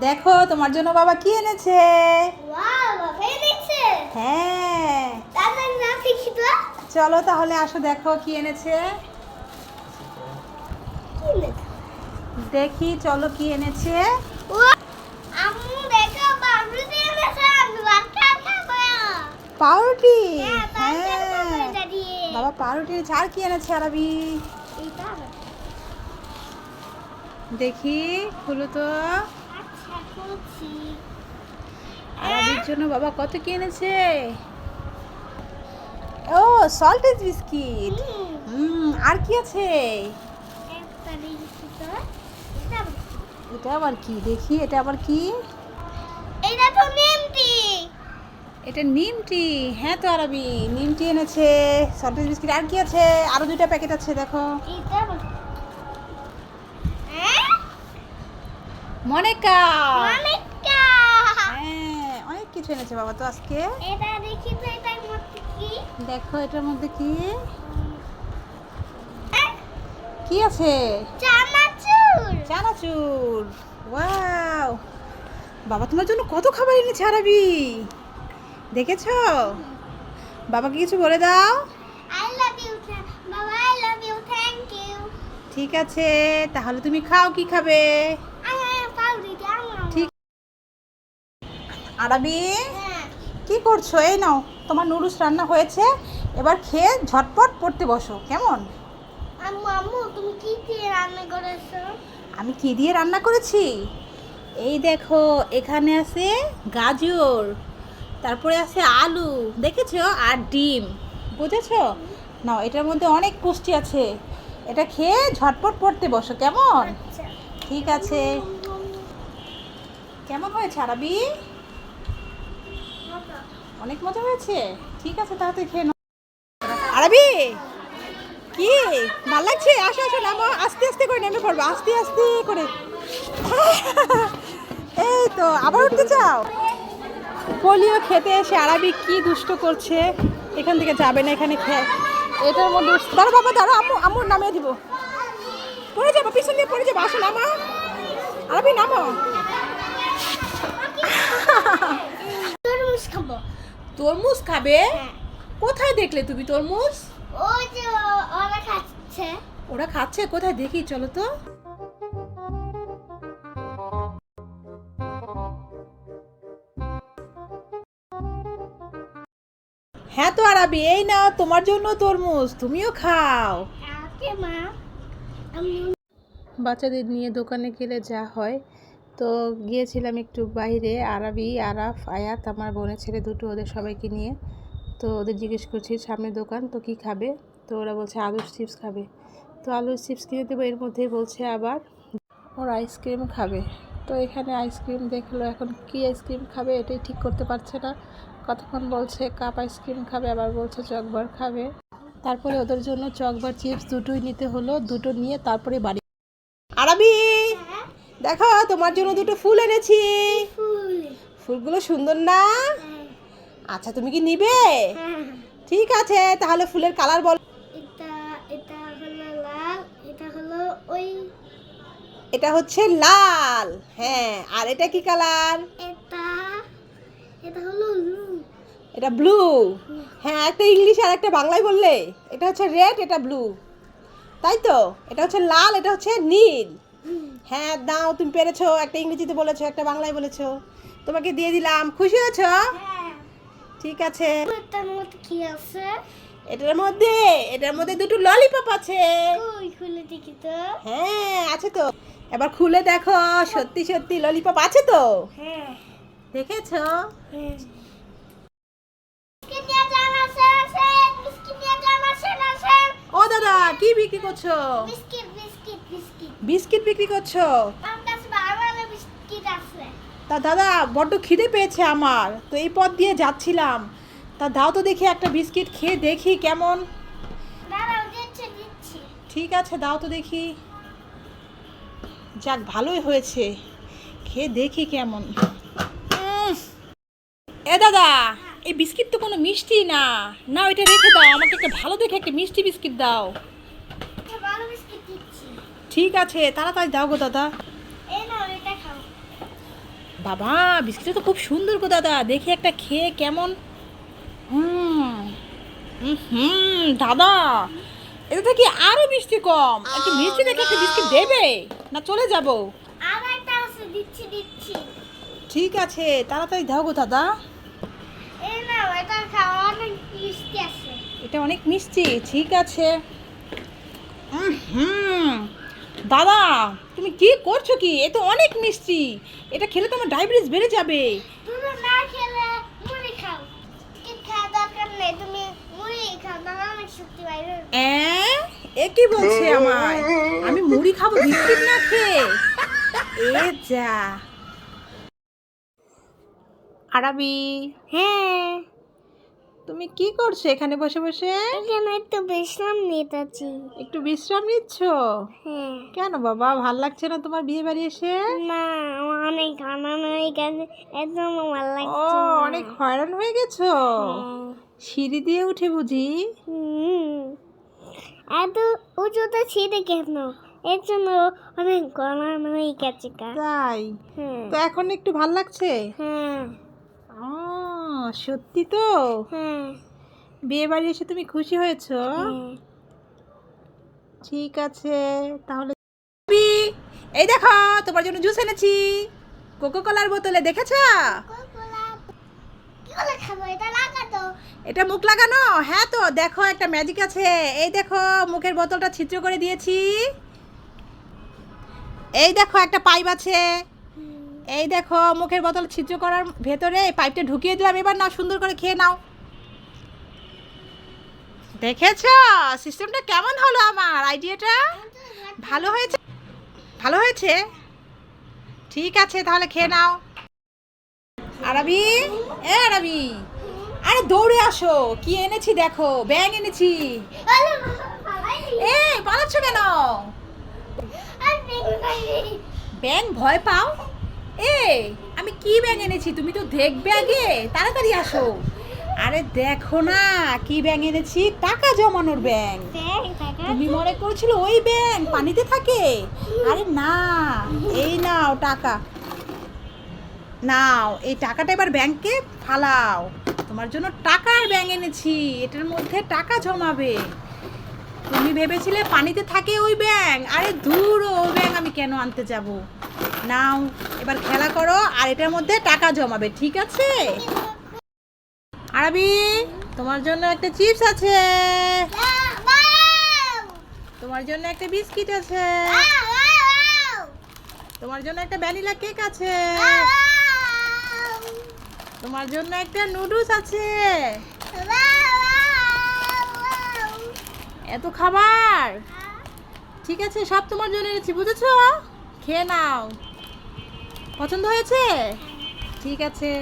দেখো তোমার জন্য বাবা কি এনেছে। ওয়াও, বাবা এনেছে। হ্যাঁ, দাদা না দেখি তো। চলো তাহলে আসো দেখো কি এনেছে। কি এনেছে? দেখি চলো কি এনেছে। ও আম্মু দেখো বাবুতে এনেছে। আমি বাচ্চা খাবো। পাউরুটি। হ্যাঁ, বাচ্চা খাবো হ্যাঁ, এটা দিয়ে। বাবা পাউরুটি এনেছে। আর কি এনেছে আরবি? এটা দেখি খুলো তো। আচ্ছা খুলছি। আরবির জন্য বাবা কত কি এনেছে। ও সল্টেজ বিস্কিট। আর কি আছে? একটা দেখি তো। এটা এটা আবার কি দেখি, এটা আবার কি? এটা তো নিমটি। এটা নিমটি। হ্যাঁ তো আরবি নিমটি এনেছে, সল্টেজ বিস্কিট। আর কি আছে? আরো দুইটা প্যাকেট আছে দেখো। এটা হ্যাঁ মনেকা। মানিকা। হ্যাঁ, অনেক কিছু এনেছে বাবা তো আজকে। এটা দেখি তো এটার মধ্যে কি। দেখো এটার মধ্যে কি কি আছে। চানাচুর। চানাচুর। ওয়াও, বাবা তোমার জন্য কত খাবার এনেছে আরবি, দেখেছো? বাবাকে কিছু বলে দাও। আই লাভ ইউ বাবা, I love you, thank you. ঠিক আছে, তাহলে তুমি খাও, কি খাবে? পাউরুটি আনো। ঠিক। আরবি হ্যাঁ। কি করছো? এই নাও তোমার নুডলস রান্না হয়েছে, এবার খেয়ে ঝটপট পড়তে বসো কেমন। আম্মু আম্মু তুমি কি দিয়ে রান্না করেছো? আমি কি দিয়ে রান্না করেছি? এই দেখো এখানে আছে গাজর, তারপরে আছে আলু, দেখেছো? আর ডিম, বুঝেছো? নাও, এটার মধ্যে অনেক পুষ্টি আছে, এটা খেয়ে ঝটপট পড়তে বসো কেমন। আচ্ছা। ঠিক আছে, কেমন হয়েছে আরবি? অনেক মজা হয়েছে। ঠিক আছে, তাড়াতাড়ি খেয়ে নাও। আরবি কি ভাল লাগছে? আসো আসো, নামো, আস্তে আস্তে করে নেমে পড়বো, আস্তে আস্তে করে। এই তো আবার উঠতে চাও? পোলিও খেতে এসে আরবি কি দুষ্ট করছে, এখান থেকে যাবে না, এখানে খেয়ে এটার মধ্যে দাঁড়ো বাবা, দাঁড়ো, আম্মু আম্মুর নামিয়ে দিব, পড়ে যাবো, পিছন দিয়ে পড়ে যাবো, আসো নামো আরবি, নামো। তরমুজ খাবো। তরমুজ খাবে? হ্যাঁ। কোথায় দেখলে তুমি তরমুজ? ওই যে ওরা খাচ্ছে। ওরা খাচ্ছে কোথায় দেখি, চলো তো। হ্যাঁ তো আরবি, এই নাও তোমার জন্য তরমুজ, তুমিও খাও। ওকে মা। আমি বাচ্চাদের নিয়ে দোকানে গেলে যা হয়, তো গিয়েছিলাম একটু বাইরে, আরবি, আরাফ, আয়াত, আমার বোনের ছেলে দুটো, ওদের সবাইকে নিয়ে। তো ওদের জিজ্ঞেস করছি সামনে দোকান, তো কি খাবে? তো ওরা বলছে আলুর চিপস খাবে। তো আলুর চিপস কিনে দেবো, এর মধ্যেই বলছে আবার ওর আইসক্রিম খাবে। তো এখানে আইসক্রিম দেখলো, এখন কি আইসক্রিম খাবে এটাই ঠিক করতে পারছে না, কতক্ষণ বলছে কাপ আইসক্রিম খাবে, আবার বলছে চকবার খাবে। তারপরে ওদের জন্য চকবার চিপস দুটোই নিতে হলো, দুটো নিয়ে তারপরে বাড়ি। আরবি দেখো তোমার জন্য দুটো ফুল এনেছি, ফুল। ফুলগুলো সুন্দর না? আচ্ছা তুমি কি নিবে? হ্যাঁ। ঠিক আছে, তাহলে ফুলের কালার বল। এটা এটা হলো লাল, এটা হলো ওই। এটা হচ্ছে লাল, হ্যাঁ, আর এটা কি কালার? এটা এটা হলো ব্লু। এটা ব্লু। হ্যাঁ, একটা ইংলিশ আর একটা বাংলায় বললে। এটা হচ্ছে রেড, এটা ব্লু, তাই তো? এটা হচ্ছে লাল, এটা হচ্ছে নীল। হ্যাঁ দাও, তুমি পেরেছো, একটা ইংরেজিতে বলেছো, একটা বাংলায় বলেছো, তোমাকে দিয়ে দিলাম, খুশি হয়েছো? হ্যাঁ। ঠিক আছে। এটার মধ্যে কি আছে? এটার মধ্যে দুটো ললিপপ আছে। ওই খুলে দেখি তো। হ্যাঁ আছে তো, এবার খুলে দেখো, সত্যি সত্যি ললিপপ আছে তো, হ্যাঁ। দেখেছো? হ্যাঁ। বিস্কিট দিয়ে জাম আছে আছে। বিস্কিট দিয়ে জাম আছে আছে। ও দাদা, কি বিক্রি করছো? Biscuit biscuit biscuit. বিস্কিট বিক্রি করছো? আমার কাছে বারবার বিস্কিট আছে। তা দাদা বড্ড খিদে পেয়েছে আমার, তো এই পথ দিয়ে যাচ্ছিলাম, তা দাও তো দেখি একটা বিস্কিট, খেয়ে দেখি কেমন। দাঁড়াও, দিচ্ছি দিচ্ছি। ঠিক আছে, দাও তো দেখি। যাক, ভালোই হয়েছে, খেয়ে দেখি কেমন। এ দাদা, এই বিস্কিট তো কোনো মিষ্টি না, না ওইটা রেখে দাও, আমাকে একটা ভালো দেখে একটা মিষ্টি বিস্কিট দাও। একটা ভালো বিস্কিট দিচ্ছি। ঠিক আছে, তাড়াতাড়ি দাও গো দাদা। এই নাও, এটা খাও। বাবা বিস্কিটটা তো খুব সুন্দর গো দাদা, দেখি একটা খেয়ে কেমন। হুম দাদা, এটা থেকে আরো মিষ্টি কম, একটু মিষ্টি দেখে একটা বিস্কিট দেবে না চলে যাব? আর একটা আছে, দিচ্ছি। ঠিক আছে, তাড়াতাড়ি দাও গো দাদা। এই না, এটা খাওয়া অনেক মিষ্টি আছে। এটা অনেক মিষ্টি, ঠিক আছে। হুম দাদা, তুমি কি করছো কি? এ তো অনেক মিষ্টি, এটা খেলে তো আমার ডায়াবেটিস বেড়ে যাবে। তুমি না খেলে মুড়ি খাও। কি খাওয়া দরকার নেই, তুমি মুড়ি খাও, তাহলে অনেক শক্তি পাইবে। এ কি বলছে আমায়? আমি মুড়ি খাবো বিস্কিট না খেয়ে? এ যা। আরাবি, হ্যাঁ, তুমি কি করছো এখানে বসে বসে? এখানে একটু বিশ্রাম নিতেছি। একটু বিশ্রাম নিচ্ছ? হ্যাঁ। কেন বাবা, ভাল লাগছে না তোমার বিয়ে বাড়ি এসে? না, আমার অনেক আনন্দ হয়ে গেছে, এর জন্য ভালো ও, লাগছে না। অনেক হয়রান হয়ে গেছো। হ্যাঁ। সিঁড়ি দিয়ে উঠে বুঝি? হুম। এত উঁচুতে ছিঁড়ে কেন? এর জন্য অনেক গরম হয়ে গেছে গা। তাই? হ্যাঁ। তো এখন একটু ভাল লাগছে? হ্যাঁ। ও, সত্যি তো? হ্যাঁ। বিয়ে বাড়ি এসে তুমি খুশি হয়েছো? হ্যাঁ। ঠিক আছে, তাহলে এই দেখো, তোমার জন্য জুস এনেছি কোকো কোলার বোতলে, দেখেছো? কি করে খাবো? এটা লাগা তো। এটা মুখ লাগানো? হ্যাঁ তো দেখো, একটা ম্যাজিক আছে। এই দেখো, মুখের বোতলটা ছিদ্র করে দিয়েছি। এই দেখো, একটা পাইপ আছে। এই দেখো, মুখের বোতল ছিদ্র করার ভেতরে এই পাইপটা ঢুকিয়ে দিলাম। এবার নাও, সুন্দর করে খেয়ে নাও। দেখেছো সিস্টেমটা কেমন হলো? আমার আইডিয়াটা ভালো হয়েছে? ভালো হয়েছে, ঠিক আছে, তাহলে খেয়ে নাও। আরাবি, আরাবি, আরে দৌড়ে আসো, কি এনেছি দেখো, ব্যাং এনেছি। এই পালাচ্ছ কেন? ব্যাং ভয় পাও? এই আমি কি ব্যাং এনেছি তুমি তো দেখবে আগে, তাড়াতাড়ি আসো। আরে দেখো না কি ব্যাং এনেছি, টাকা জমানোর ব্যাং। তুমি মনে করেছিল ওই ব্যাং পানিতে থাকে? আরে না, এই নাও টাকা, নাও এই টাকাটা, এবার ব্যাংকে ফালাও। তোমার জন্য টাকার ব্যাং এনেছি, এটার মধ্যে টাকা জমাবে। তুমি ভেবেছিলে পানিতে থাকে ওই ব্যাং? আরে দূর, ওই ব্যাং আমি কেন আনতে যাব। নাও এবার খেলা করো, আর এটার মধ্যে টাকা জমাবে, ঠিক আছে? আরবি, তোমার জন্য একটা চিপস আছে, তোমার জন্য একটা বিস্কিট আছে, তোমার জন্য একটা ভ্যানিলা কেক আছে, তোমার জন্য একটা নুডলস আছে। এত খাবার, ঠিক আছে, সব তোমার জন্য এনেছি, বুঝেছো? খেয়ে নাও। পছন্দ হয়েছে? ঠিক আছে।